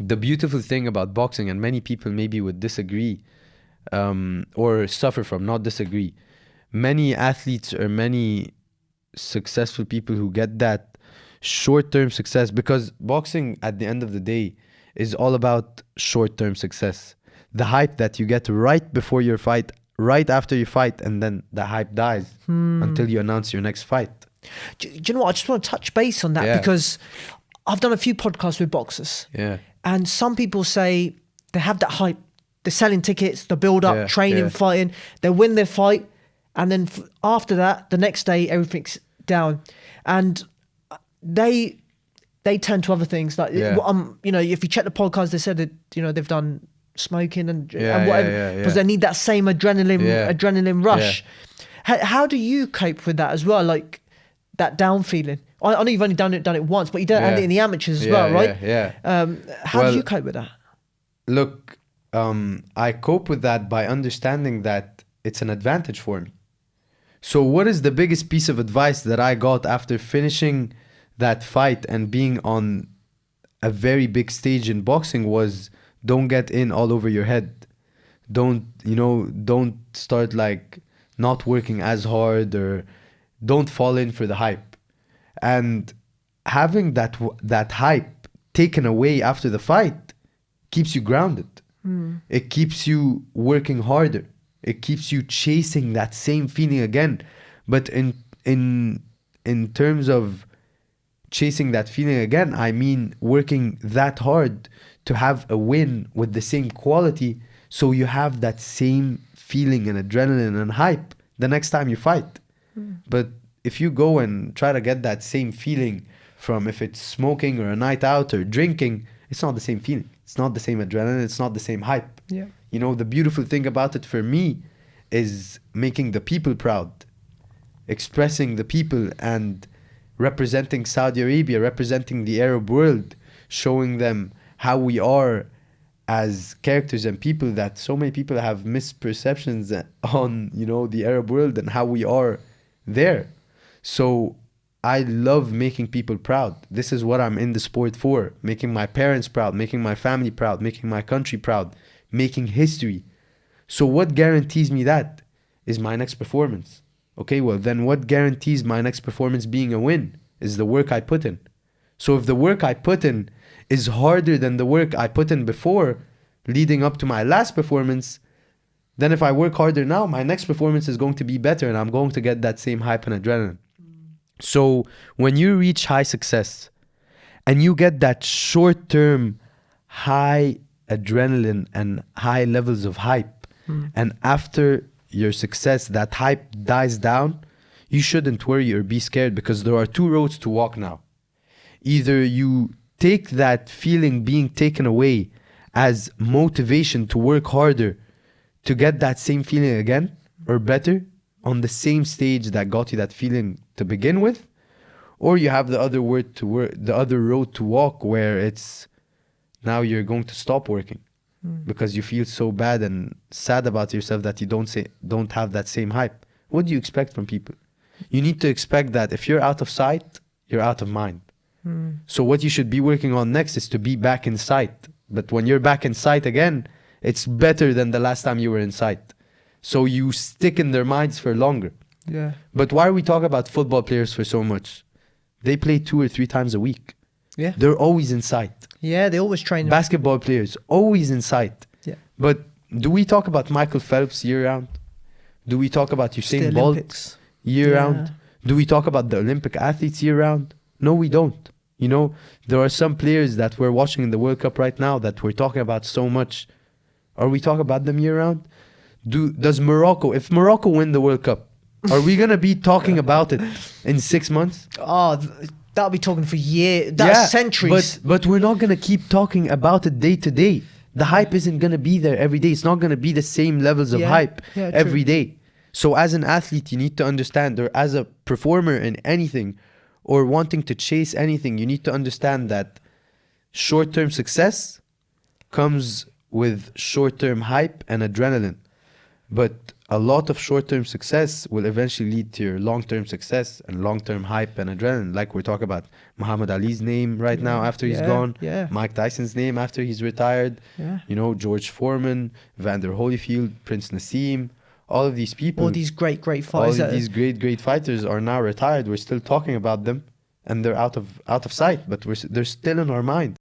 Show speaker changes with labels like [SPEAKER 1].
[SPEAKER 1] the beautiful thing about boxing, and many people maybe would disagree, or suffer from, not disagree. Many athletes or many successful people who get that short-term success, because boxing at the end of the day is all about short-term success. The hype that you get right before your fight, right after you fight, and then the hype dies until you announce your next fight.
[SPEAKER 2] Do you know what? I just want to touch base on that because I've done a few podcasts with boxers.
[SPEAKER 1] Yeah.
[SPEAKER 2] And some people say they have that hype. They're selling tickets, the build up, training, fighting. They win their fight. And then after that, the next day, everything's down. And they turn to other things. Like, you know, if you check the podcast, they said that, you know, they've done smoking and whatever. Because they need that same adrenaline rush. How do you cope with that as well? Like that down feeling? I know you've only done it once, but you don't have it in the amateurs as well, right? How do you cope with that?
[SPEAKER 1] Look, I cope with that by understanding that it's an advantage for me. So what is the biggest piece of advice that I got after finishing that fight and being on a very big stage in boxing was, don't get in all over your head. Don't start like not working as hard, or don't fall in for the hype. And having that hype taken away after the fight keeps you grounded. It keeps you working harder. It keeps you chasing that same feeling again. But in terms of chasing that feeling again, I mean working that hard to have a win with the same quality, so you have that same feeling and adrenaline and hype the next time you fight. But if you go and try to get that same feeling from, if it's smoking or a night out or drinking, it's not the same feeling. It's not the same adrenaline. It's not the same hype.
[SPEAKER 2] Yeah.
[SPEAKER 1] You know, the beautiful thing about it for me is making the people proud, expressing the people and representing Saudi Arabia, representing the Arab world, showing them how we are as characters and people, that so many people have misperceptions on, you know, the Arab world and how we are there. So I love making people proud. This is what I'm in the sport for. Making my parents proud, making my family proud, making my country proud, making history. So what guarantees me that is my next performance. Okay, well then what guarantees my next performance being a win is the work I put in. So if the work I put in is harder than the work I put in before, leading up to my last performance, then if I work harder now, my next performance is going to be better and I'm going to get that same hype and adrenaline. So when you reach high success and you get that short-term high adrenaline and high levels of hype, and after your success that hype dies down, you shouldn't worry or be scared, because there are two roads to walk now. Either you take that feeling being taken away as motivation to work harder to get that same feeling again or better on the same stage that got you that feeling to begin with, or you have the other road to walk, where it's now you're going to stop working because you feel so bad and sad about yourself that you don't have that same hype. What do you expect from people? You need to expect that if you're out of sight, you're out of mind. So what you should be working on next is to be back in sight. But when you're back in sight again, it's better than the last time you were in sight. So you stick in their minds for longer.
[SPEAKER 2] Yeah.
[SPEAKER 1] But why are we talking about football players for so much? They play 2 or 3 times a week.
[SPEAKER 2] Yeah.
[SPEAKER 1] They're always in sight.
[SPEAKER 2] Yeah, they always train.
[SPEAKER 1] Basketball players, always in sight.
[SPEAKER 2] Yeah.
[SPEAKER 1] But do we talk about Michael Phelps year round? Do we talk about Usain Bolt year round? Do we talk about the Olympic athletes year round? No, we don't. You know, there are some players that we're watching in the World Cup right now that we're talking about so much. Are we talking about them year round? Does Morocco, if Morocco win the World Cup, are we going to be talking about it in 6 months?
[SPEAKER 2] Oh, that'll be talking for years, centuries.
[SPEAKER 1] But we're not going to keep talking about it day to day. The hype isn't going to be there every day. It's not going to be the same levels of hype every day. So as an athlete, you need to understand, or as a performer in anything, or wanting to chase anything, you need to understand that short-term success comes with short-term hype and adrenaline. But a lot of short-term success will eventually lead to your long-term success and long-term hype and adrenaline. Like we're talking about Muhammad Ali's name right now after he's gone.
[SPEAKER 2] Yeah.
[SPEAKER 1] Mike Tyson's name after he's retired.
[SPEAKER 2] Yeah.
[SPEAKER 1] You know, George Foreman, Vander Holyfield, Prince Nassim. All of these people.
[SPEAKER 2] All these great fighters.
[SPEAKER 1] All of these great fighters are now retired. We're still talking about them, and they're out of sight. But they're still in our mind.